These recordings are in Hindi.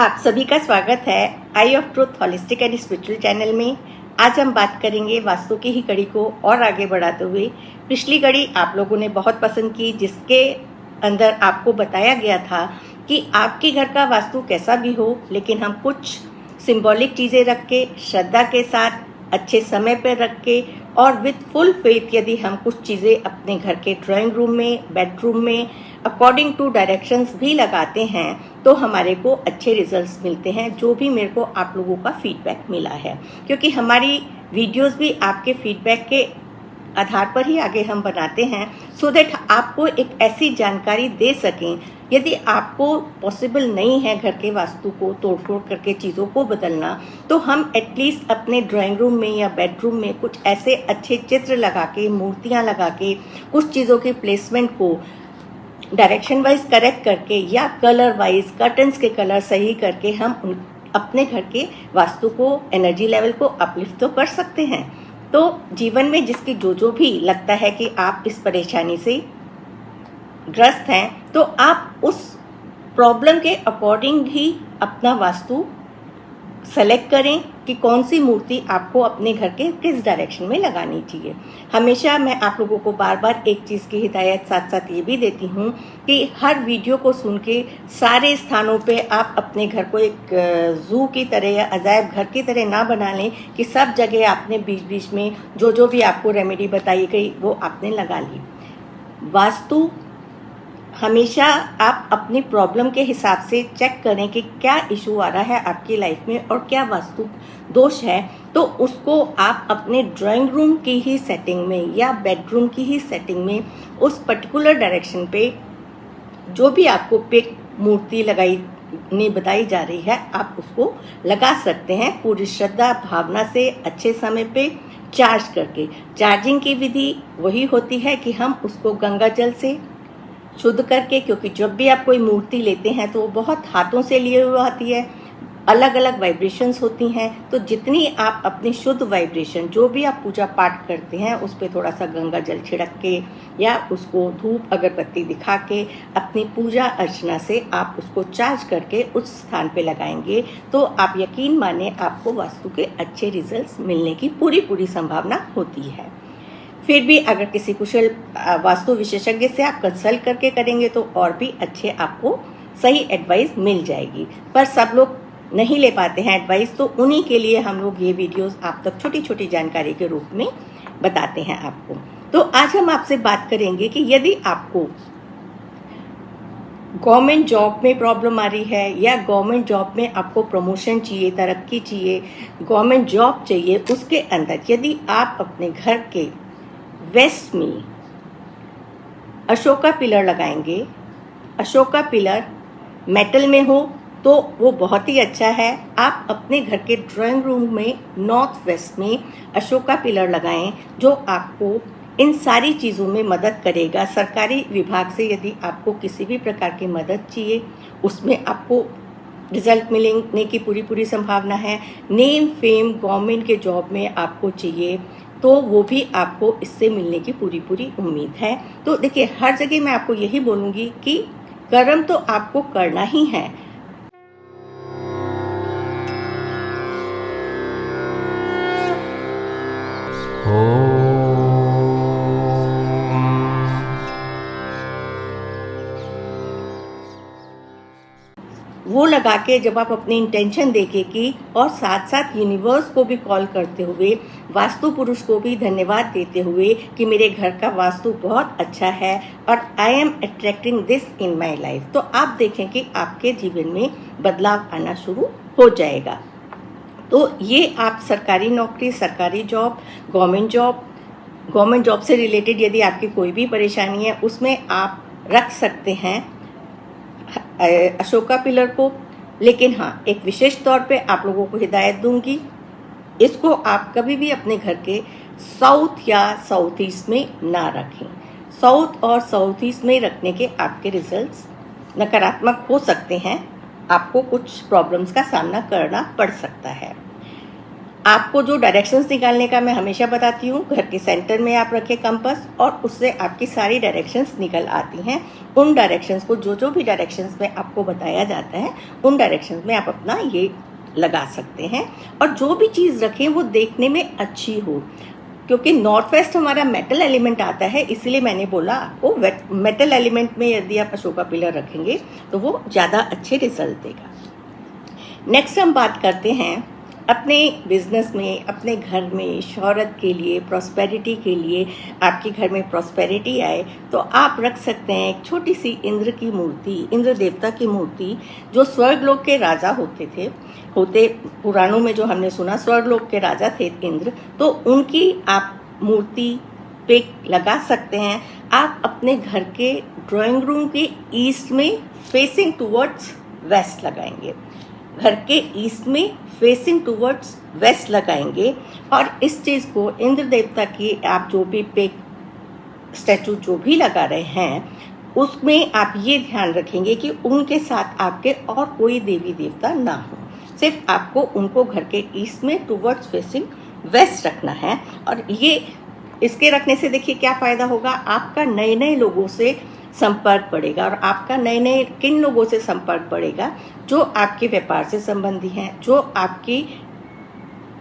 आप सभी का स्वागत है Eye of Truth holistic and spiritual channel में। आज हम बात करेंगे वास्तु की ही कड़ी को और आगे बढ़ाते हुए। पिछली कड़ी आप लोगों ने बहुत पसंद की, जिसके अंदर आपको बताया गया था कि आपके घर का वास्तु कैसा भी हो, लेकिन हम कुछ सिंबॉलिक चीज़ें रख के, श्रद्धा के साथ, अच्छे समय पर रख के और विथ फुल फेथ यदि हम कुछ चीज़ें अपने घर के ड्राइंग रूम में, बेडरूम में अकॉर्डिंग टू डायरेक्शंस भी लगाते हैं तो हमारे को अच्छे रिजल्ट्स मिलते हैं। जो भी मेरे को आप लोगों का फीडबैक मिला है, क्योंकि हमारी वीडियोस भी आपके फीडबैक के आधार पर ही आगे हम बनाते हैं, सो दैट आपको एक ऐसी जानकारी दे सकें। यदि आपको पॉसिबल नहीं है घर के वास्तु को तोड़फोड़ करके चीज़ों को बदलना, तो हम एटलीस्ट अपने ड्राइंग रूम में या बेडरूम में कुछ ऐसे अच्छे चित्र लगा के, मूर्तियाँ लगा के, कुछ चीज़ों के प्लेसमेंट को डायरेक्शन वाइज करेक्ट करके या कलर वाइज कर्टन्स के कलर सही करके हम अपने घर के वास्तु को, एनर्जी लेवल को अपलिफ्ट तो कर सकते हैं। तो जीवन में जिसकी जो भी लगता है कि आप इस परेशानी से ग्रस्त हैं, तो आप उस प्रॉब्लम के अकॉर्डिंग ही अपना वास्तु सेलेक्ट करें कि कौन सी मूर्ति आपको अपने घर के किस डायरेक्शन में लगानी चाहिए। हमेशा मैं आप लोगों को बार बार एक चीज़ की हिदायत साथ साथ ये भी देती हूँ कि हर वीडियो को सुन के सारे स्थानों पे आप अपने घर को एक जू की तरह या अजायब घर की तरह ना बना लें कि सब जगह आपने बीच बीच में जो भी आपको रेमेडी बताई गई वो आपने लगा ली। वास्तु हमेशा आप अपनी प्रॉब्लम के हिसाब से चेक करें कि क्या इशू आ रहा है आपकी लाइफ में और क्या वास्तु दोष है, तो उसको आप अपने ड्राइंग रूम की ही सेटिंग में या बेडरूम की ही सेटिंग में उस पर्टिकुलर डायरेक्शन पे जो भी आपको पिक मूर्ति बताई जा रही है, आप उसको लगा सकते हैं पूरी श्रद्धा भावना से, अच्छे समय पे चार्ज करके। चार्जिंग की विधि वही होती है कि हम उसको गंगा जल से शुद्ध करके, क्योंकि जब भी आप कोई मूर्ति लेते हैं तो वो बहुत हाथों से लिए हुए आती है, अलग अलग वाइब्रेशंस होती हैं। तो जितनी आप अपनी शुद्ध वाइब्रेशन, जो भी आप पूजा पाठ करते हैं, उस पर थोड़ा सा गंगा जल छिड़क के या उसको धूप अगरबत्ती दिखा के अपनी पूजा अर्चना से आप उसको चार्ज करके उस स्थान पे लगाएंगे, तो आप यकीन माने आपको वास्तु के अच्छे रिजल्ट्स मिलने की पूरी संभावना होती है। फिर भी अगर किसी कुशल वास्तु विशेषज्ञ से आप कंसल्ट करके करेंगे तो और भी अच्छे आपको सही एडवाइस मिल जाएगी। पर सब लोग नहीं ले पाते हैं एडवाइस, तो उन्हीं के लिए हम लोग ये वीडियोस आप तक छोटी छोटी जानकारी के रूप में बताते हैं आपको। तो आज हम आपसे बात करेंगे कि यदि आपको गवर्नमेंट जॉब में प्रॉब्लम आ रही है या गवर्नमेंट जॉब में आपको प्रमोशन चाहिए, तरक्की चाहिए, गवर्नमेंट जॉब चाहिए, उसके अंदर यदि आप अपने घर के वेस्ट में अशोका पिलर लगाएंगे, अशोका पिलर मेटल में हो तो वो बहुत ही अच्छा है। आप अपने घर के ड्राइंग रूम में नॉर्थ वेस्ट में अशोका पिलर लगाएं, जो आपको इन सारी चीज़ों में मदद करेगा। सरकारी विभाग से यदि आपको किसी भी प्रकार की मदद चाहिए, उसमें आपको रिजल्ट मिलने की पूरी संभावना है। नेम फेम गवर्नमेंट के जॉब में आपको चाहिए, तो वो भी आपको इससे मिलने की पूरी उम्मीद है। तो देखिए, हर जगह मैं आपको यही बोलूँगी कि कर्म तो आपको करना ही है। वो लगा के जब आप अपनी इंटेंशन देके कि, और साथ साथ यूनिवर्स को भी कॉल करते हुए, वास्तु पुरुष को भी धन्यवाद देते हुए कि मेरे घर का वास्तु बहुत अच्छा है और I am attracting this in my life, तो आप देखें कि आपके जीवन में बदलाव आना शुरू हो जाएगा। तो ये आप सरकारी नौकरी, सरकारी जॉब, गवर्नमेंट जॉब से रिलेटेड यदि आपकी कोई भी परेशानी है, उसमें आप रख सकते हैं अशोका पिलर को। लेकिन हाँ, एक विशेष तौर पे आप लोगों को हिदायत दूंगी, इसको आप कभी भी अपने घर के साउथ या साउथ ईस्ट में ना रखें। साउथ और साउथ ईस्ट में रखने के आपके रिजल्ट्स नकारात्मक हो सकते हैं, आपको कुछ प्रॉब्लम्स का सामना करना पड़ सकता है। आपको जो डायरेक्शंस निकालने का मैं हमेशा बताती हूँ, घर के सेंटर में आप रखें कंपास और उससे आपकी सारी डायरेक्शंस निकल आती हैं। उन डायरेक्शंस को जो भी डायरेक्शंस में आपको बताया जाता है उन डायरेक्शंस में आप अपना ये लगा सकते हैं। और जो भी चीज़ रखें वो देखने में अच्छी हो, क्योंकि नॉर्थ वेस्ट हमारा मेटल एलिमेंट आता है, इसलिए मैंने बोला आपको मेटल एलिमेंट में यदि आप अशोका पिलर रखेंगे तो वो ज़्यादा अच्छे रिजल्ट देगा। नेक्स्ट हम बात करते हैं अपने बिजनेस में, अपने घर में शोहरत के लिए, प्रॉस्पेरिटी के लिए, आपके घर में प्रॉस्पेरिटी आए तो आप रख सकते हैं एक छोटी सी इंद्र की मूर्ति, इंद्र देवता की मूर्ति, जो स्वर्गलोक के राजा होते पुराणों में जो हमने सुना स्वर्गलोक के राजा थे इंद्र, तो उनकी आप मूर्ति पे लगा सकते हैं। आप अपने घर के ड्राइंग रूम के ईस्ट में फेसिंग टूवर्ड्स वेस्ट लगाएंगे, घर के ईस्ट में फेसिंग टूवर्ड्स वेस्ट लगाएंगे। और इस चीज़ को इंद्र देवता की आप जो भी पे स्टैचू जो भी लगा रहे हैं उसमें आप ये ध्यान रखेंगे कि उनके साथ आपके और कोई देवी देवता ना हो, सिर्फ आपको उनको घर के ईस्ट में टूवर्ड्स फेसिंग वेस्ट रखना है। और ये इसके रखने से देखिए क्या फ़ायदा होगा, आपका नए नए लोगों से संपर्क बढ़ेगा। और आपका नए नए किन लोगों से संपर्क बढ़ेगा, जो आपके व्यापार से संबंधी हैं, जो आपकी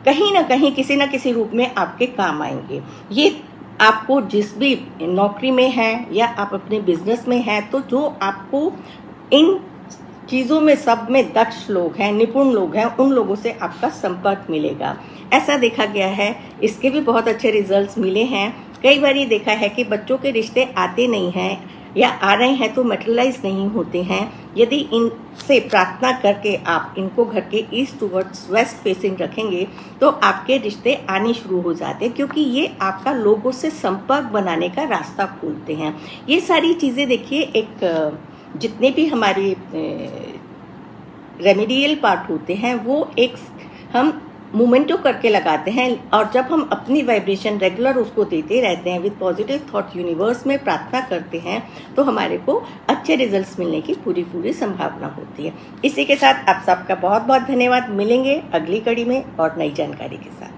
कहीं ना कहीं किसी न किसी रूप में आपके काम आएंगे। ये आपको जिस भी नौकरी में है या आप अपने बिजनेस में हैं, तो जो आपको इन चीज़ों में सब में दक्ष लोग हैं, निपुण लोग हैं, उन लोगों से आपका संपर्क मिलेगा। ऐसा देखा गया है, इसके भी बहुत अच्छे रिजल्ट्स मिले हैं। कई बार ये देखा है कि बच्चों के रिश्ते आते नहीं हैं या आ रहे हैं तो मेटरलाइज नहीं होते हैं। यदि इनसे प्रार्थना करके आप इनको घर के ईस्ट टूवर्ड्स वेस्ट फेसिंग रखेंगे तो आपके रिश्ते आने शुरू हो जाते हैं, क्योंकि ये आपका लोगों से संपर्क बनाने का रास्ता खोलते हैं। ये सारी चीज़ें देखिए, एक जितने भी हमारे रेमेडियल पार्ट होते हैं वो एक हम मोमेंटो करके लगाते हैं, और जब हम अपनी वाइब्रेशन रेगुलर उसको देते रहते हैं, विद पॉजिटिव थॉट यूनिवर्स में प्रार्थना करते हैं, तो हमारे को अच्छे रिजल्ट्स मिलने की पूरी संभावना होती है। इसी के साथ आप सबका बहुत बहुत धन्यवाद। मिलेंगे अगली कड़ी में और नई जानकारी के साथ।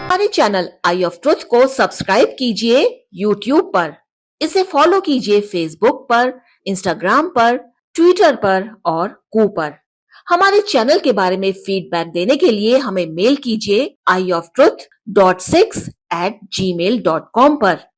हमारे चैनल आई ऑफ ट्रुथ को सब्सक्राइब कीजिए YouTube पर, इसे फॉलो कीजिए Facebook पर, Instagram पर, ट्विटर पर और कू पर। हमारे चैनल के बारे में फीडबैक देने के लिए हमें मेल कीजिए ioftruth.6@gmail.com पर।